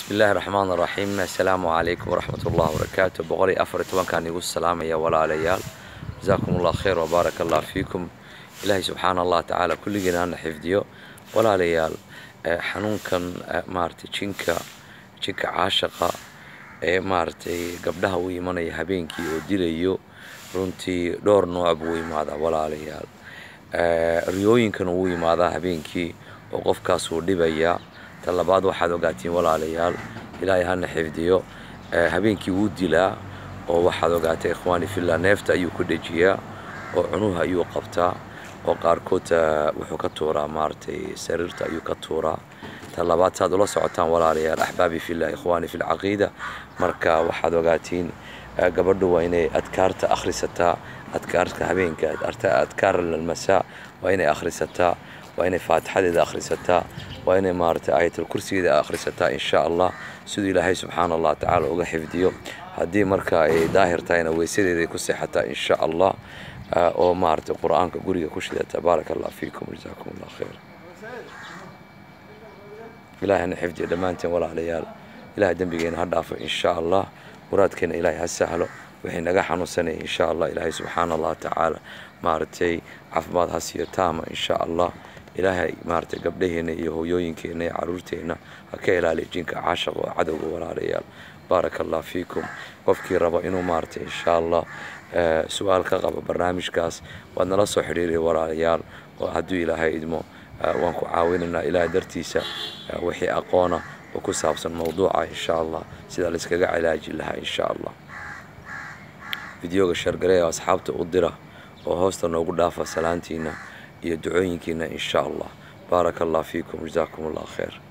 بسم الله الرحمن الرحيم. السلام عليكم ورحمة الله وبركاته. بقولي أفرت وان كان يقول السلام يا ولا ليال. جزاكم الله خير وبارك الله فيكم. إلهي سبحان الله تعالى كل جنان حفظيه ولا ليال. حنون كان مارتي شنكا عاشقة مارتي قبلها ويمانا يهبينكي وديليو runtii dhowr nooc buu yimaadaa walaalayaal riyooyinkan uu yimaadaa habeenkii oo qofkaas uu dhibaya talabaad waxaad ogaatiin walaalayaal ilaahay hana xifdiyo habeenkii uu dilaa oo waxaad ogaatay ikhwaani fillah neefta ayuu ku dhajiyaa oo cunuha ayuu qabtaa oo qaarkood wuxuu ka tuuraa maartay sariirta ayuu ka tuuraa talabaad saad ula socotaan walaalayaal ahbaabi fillah ikhwaani fil aqiida marka waxaad ogaatiin gabadhu waa inay adkaarta akhrisataa adkaarta habeenka adkaar almasaa waa inay akhrisataa waa inay faatixadeeda akhrisataa waa inay maartay aayatul kursigeeda akhrisataa insha Allah sidoo ilaahay subhanahu ta'ala uga xifdiyo hadii marka ay daahirtayna weysadeeda ku seexataa insha Allah oo maartay quraanka guriga ku shidata barakallahu fiikum jazakumullahu khayr ilaahana xifdiyo dhamaanteen walaalayaal ilaahay dambigeena ha dhaafo insha Allah ورادكنا إلهي هالسهلو وحين نجحنا سنة إن شاء الله إلهي سبحان الله تعالى مارتي عفمات هسير تامة إن شاء الله إلهي مارتي قبلهنا يهوينكنا عرورتنا هكيلا لجينك عاشق وعدو ولا ريال بارك الله فيكم وفكي ربا إنه مارتي إن شاء الله سؤال كغب برنامج كاس وأنا لا صحريري ولا ريال وهدو إلهي إدمو وانكو عاوننا إلى درتيسة وحي أقونا وكسابس الموضوع إن شاء الله سيدا لسكا علاج لها إن شاء الله فيديو الشرقرية وأصحابته قدره وهوستا نوغو دافا سلانتينا يدعوينكينا إن شاء الله بارك الله فيكم جزاكم الله خير.